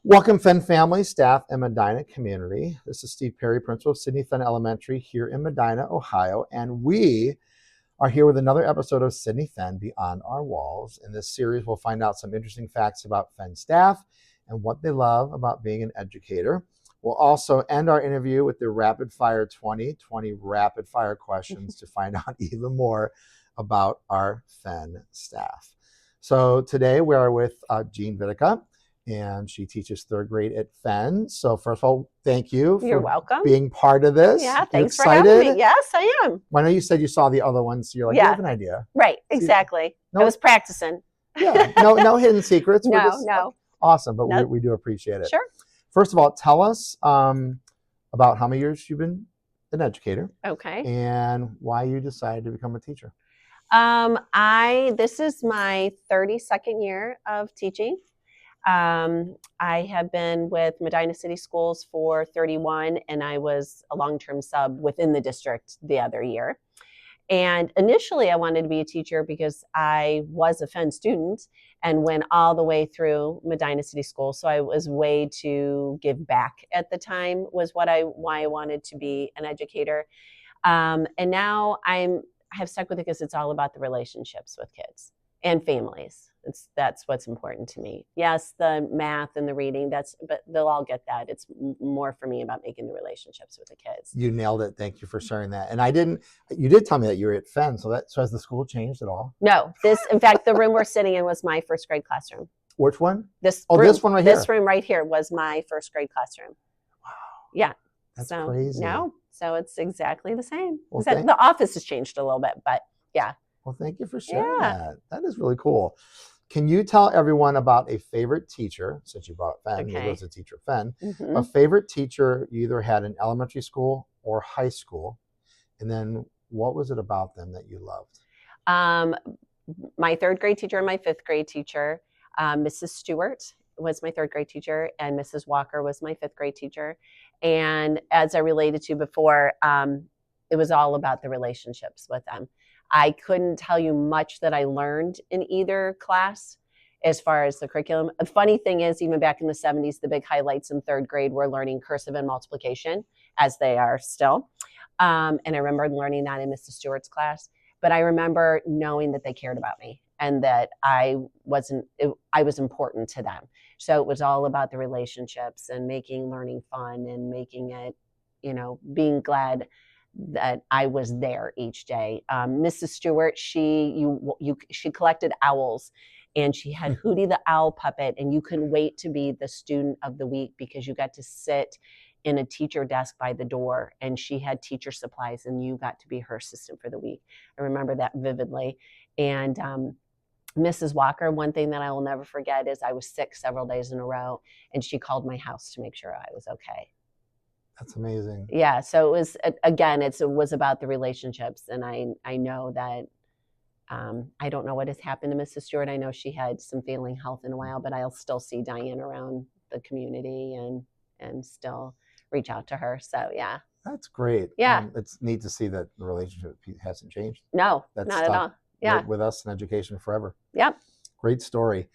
Welcome, Fenn family, staff, and Medina community. This is Steve Perry, principal of Sidney Fenn Elementary here in Medina, Ohio, and we are here with another episode of Sidney Fenn Beyond Our Walls. In this series, we'll find out some interesting facts about Fenn staff and what they love about being an educator. We'll also end our interview with the rapid fire 2020 rapid fire questions to find out even more about our Fenn staff. So today we are with Jean Vidika, and she teaches third grade at Fenn. So first of all, thank you You're for welcome. being part of this. Yeah, You thanks for excited? having me. Yes, I am. I know you said you saw the other ones, so you're like, you Yeah. have an idea. Right, exactly. No- I was practicing. Yeah, no hidden secrets. We're just No. awesome, but Nope. we do appreciate it. Sure. First of all, tell us about how many years you've been an educator Okay. and why you decided to become a teacher. This is my 32nd year of teaching. I have been with Medina City Schools for 31, and I was a long-term sub within the district the other year. And initially, I wanted to be a teacher because I was a Fenn student and went all the way through Medina City Schools. So I was way to give back at the time was why I wanted to be an educator. And now I have stuck with it because it's all about the relationships with kids and families. That's what's important to me. Yes, the math and the reading, but they'll all get that. It's more for me about making the relationships with the kids. You nailed it. Thank you for sharing that. And you did tell me that you were at Fenn. So has the school changed at all? No, in fact, the room we're sitting in was my first grade classroom. Which one? This one right here. This room right here was my first grade classroom. Wow. Yeah. That's crazy. No, so it's exactly the same. Well, the office has changed a little bit, but yeah. Well, thank you for sharing that. That is really cool. Can you tell everyone about a favorite teacher, since you brought Fenn, you was a teacher at Fenn, a favorite teacher you either had in elementary school or high school, and then what was it about them that you loved? My third grade teacher and my fifth grade teacher, Mrs. Stewart was my third grade teacher, and Mrs. Walker was my fifth grade teacher. And as I related to before, it was all about the relationships with them. I couldn't tell you much that I learned in either class as far as the curriculum. The funny thing is, even back in the 70s, the big highlights in third grade were learning cursive and multiplication, as they are still. And I remember learning that in Mrs. Stewart's class. But I remember knowing that they cared about me and that I was important to them. So it was all about the relationships and making learning fun and making it, being glad that I was there each day. Mrs. Stewart, she collected owls, and she had Hootie the Owl puppet, and you couldn't wait to be the student of the week because you got to sit in a teacher desk by the door, and she had teacher supplies, and you got to be her assistant for the week. I remember that vividly. And Mrs. Walker, one thing that I will never forget is I was sick several days in a row, and she called my house to make sure I was okay. That's amazing. Yeah. So it was, again, it was about the relationships. And I know that, I don't know what has happened to Mrs. Stewart. I know she had some failing health in a while, but I'll still see Diane around the community and still reach out to her. So yeah. That's great. Yeah. It's neat to see that the relationship hasn't changed. No, not at all. Yeah. With us in education forever. Yep. Great story.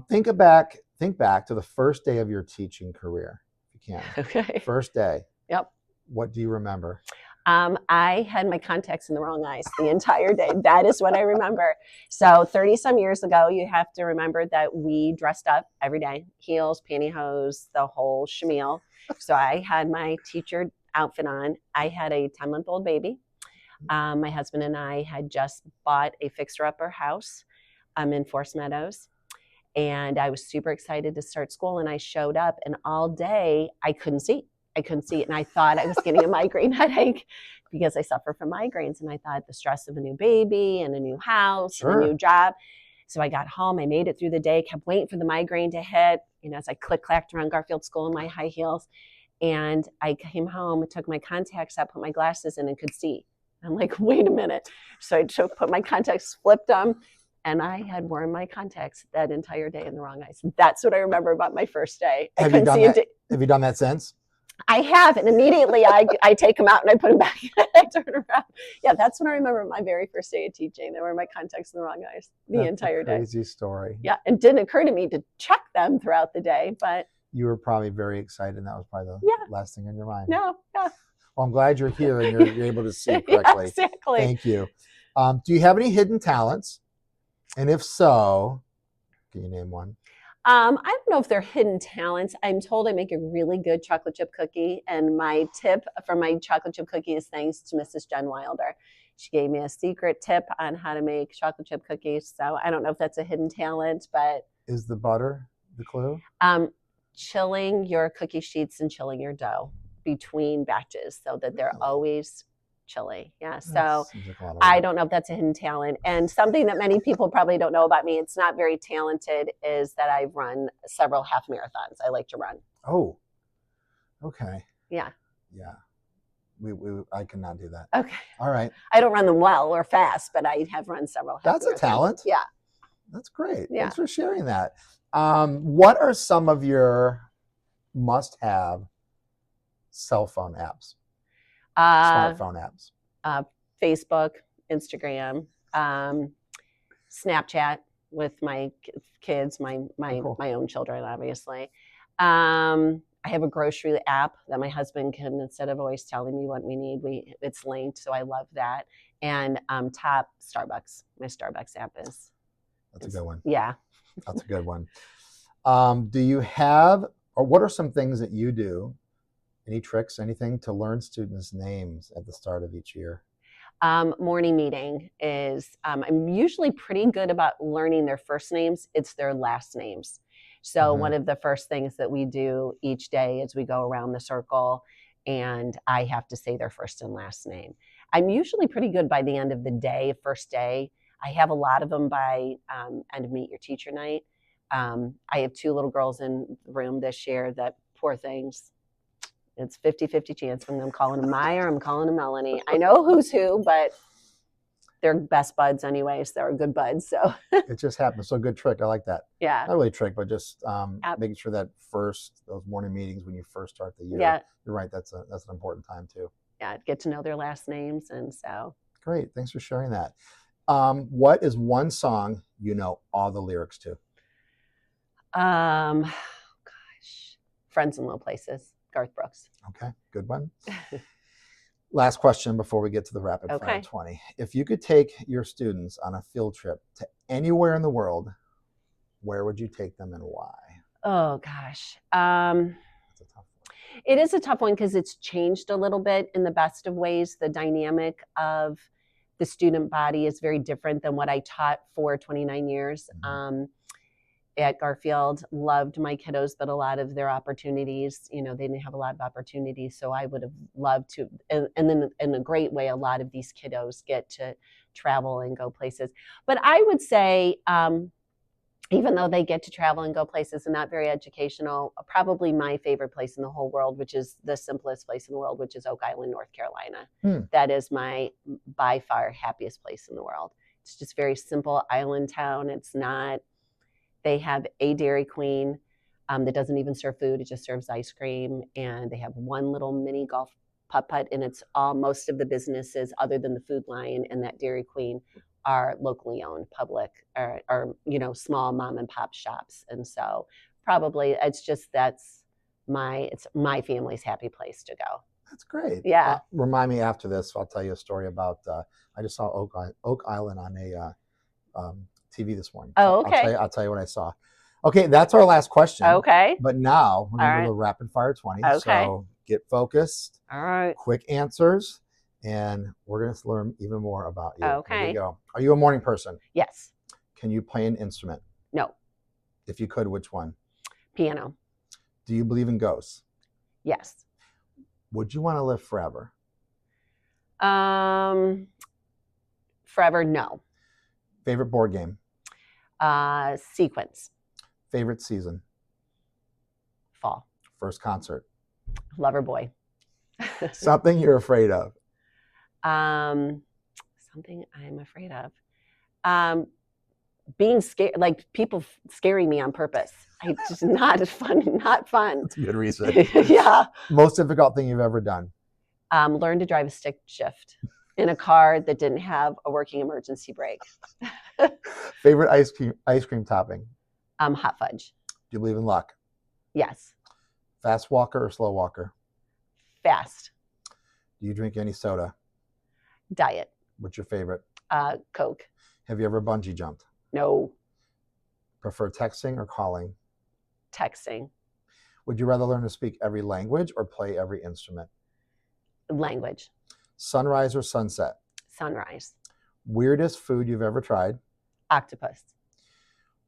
Think back to the first day of your teaching career. Yeah. Okay. First day. Yep. What do you remember? I had my contacts in the wrong eyes the entire day. That is what I remember. So 30 some years ago, you have to remember that we dressed up every day, heels, pantyhose, the whole shamil. So I had my teacher outfit on. I had a 10-month-old baby. My husband and I had just bought a fixer-upper house in Forest Meadows. And I was super excited to start school, and I showed up, and all day I couldn't see. And I thought I was getting a migraine headache because I suffer from migraines. And I thought the stress of a new baby and a new house and a new job. So I got home, I made it through the day, kept waiting for the migraine to hit, as I click-clacked around Garfield School in my high heels. And I came home, took my contacts out, put my glasses in, and could see. I'm like, wait a minute. So I put my contacts, flipped them, and I had worn my contacts that entire day in the wrong eyes. That's what I remember about my first day. Have you done that since? I have, and immediately I take them out and I put them back. I turn around. Yeah, that's when I remember my very first day of teaching. There were my contacts in the wrong eyes the entire day. Crazy story. Yeah, it didn't occur to me to check them throughout the day, but you were probably very excited, and that was probably the Yeah. last thing on your mind. No. Yeah. Well, I'm glad you're here and you're able to see correctly. Yeah, exactly. Thank you. Do you have any hidden talents? And if so, can you name one? I don't know if they're hidden talents. I'm told I make a really good chocolate chip cookie, and my tip for my chocolate chip cookie is thanks to Mrs. Jen Wilder. She gave me a secret tip on how to make chocolate chip cookies. So I don't know if that's a hidden talent, but Is the butter the clue? Chilling your cookie sheets and chilling your dough between batches so that they're always chilly. Yeah. So I don't know if that's a hidden talent. And something that many people probably don't know about me, it's not very talented, is that I've run several half marathons. I like to run. Oh, okay. Yeah. Yeah. I cannot do that. Okay. All right. I don't run them well or fast, but I have run several half That's marathons. a talent. Yeah. That's great. Yeah. Thanks for sharing that. What are some of your must-have cell phone apps? Smartphone apps? Facebook, Instagram, Snapchat with my kids, my own children, obviously. I have a grocery app that my husband can, instead of always telling me what we need, it's linked, so I love that. And top Starbucks. My Starbucks app is. That's a good one. Yeah. That's a good one. Do you have, or what are some things that you do, any tricks, anything to learn students' names at the start of each year? Morning meeting is, I'm usually pretty good about learning their first names. It's their last names. So one of the first things that we do each day is we go around the circle and I have to say their first and last name. I'm usually pretty good by the end of the day, first day. I have a lot of them by end of Meet Your Teacher night. I have 2 little girls in the room this year that, poor things, it's 50-50 chance from them calling them Maya or I'm calling them Melanie. I know who's who, but they're best buds anyways. They're good buds. So it just happens. So good trick. I like that. Yeah. Not really a trick, but just making sure that those morning meetings when you first start the year. Yeah. You're right. That's an important time too. Yeah. Get to know their last names. And so. Great. Thanks for sharing that. What is one song you know all the lyrics to? Gosh. Friends in Low Places. Garth Brooks. Okay. Good one. Last question before we get to the rapid fire 20. If you could take your students on a field trip to anywhere in the world, where would you take them and why? Oh, gosh. That's a tough one. It is a tough one because it's changed a little bit in the best of ways. The dynamic of the student body is very different than what I taught for 29 years. At Garfield, loved my kiddos, but a lot of their opportunities, they didn't have a lot of opportunities. So I would have loved to, and then in a great way, a lot of these kiddos get to travel and go places. But I would say, even though they get to travel and go places and not very educational, probably my favorite place in the whole world, which is the simplest place in the world, which is Oak Island, North Carolina. That is my by far happiest place in the world. It's just very simple island town. It's not. They have a Dairy Queen that doesn't even serve food. It just serves ice cream. And they have one little mini golf putt-putt. And it's all, most of the businesses other than the Food Lion and that Dairy Queen are locally owned, public, or small mom and pop shops. And so probably it's my family's happy place to go. That's great. Yeah. Remind me after this. I'll tell you a story about, I just saw Oak Island on a TV this morning. Oh, okay. I'll tell you what I saw. Okay, that's our last question. Okay. But now we're going to do the rapid fire 20. Okay. So get focused. All right. Quick answers, and we're going to learn even more about you. Okay. Here we go. Are you a morning person? Yes. Can you play an instrument? No. If you could, which one? Piano. Do you believe in ghosts? Yes. Would you want to live forever? Forever, no. Favorite board game? Sequence. Favorite season? Fall. First concert? Loverboy. Something you're afraid of? Something I'm afraid of. Being scared, like people scaring me on purpose. It's just not fun. That's a good reason. Yeah. Most difficult thing you've ever done? Learn to drive a stick shift in a car that didn't have a working emergency brake. Favorite ice cream topping? Hot fudge. Do you believe in luck? Yes. Fast walker or slow walker? Fast. Do you drink any soda? Diet. What's your favorite? Coke. Have you ever bungee jumped? No. Prefer texting or calling? Texting. Would you rather learn to speak every language or play every instrument? Language. Sunrise or sunset? Sunrise. Weirdest food you've ever tried? Octopus.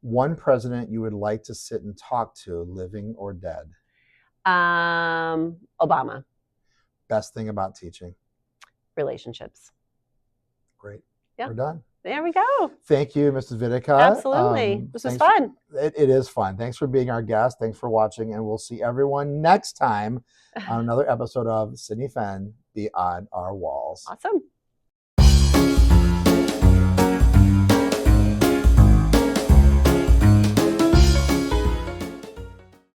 One president you would like to sit and talk to, living or dead? Obama. Best thing about teaching? Relationships. Great. Yeah. We're done. There we go. Thank you, Mrs. Vidika. Absolutely. This was fun. It is fun. Thanks for being our guest. Thanks for watching. And we'll see everyone next time on another episode of Sydney Fenn Beyond Our Walls. Awesome.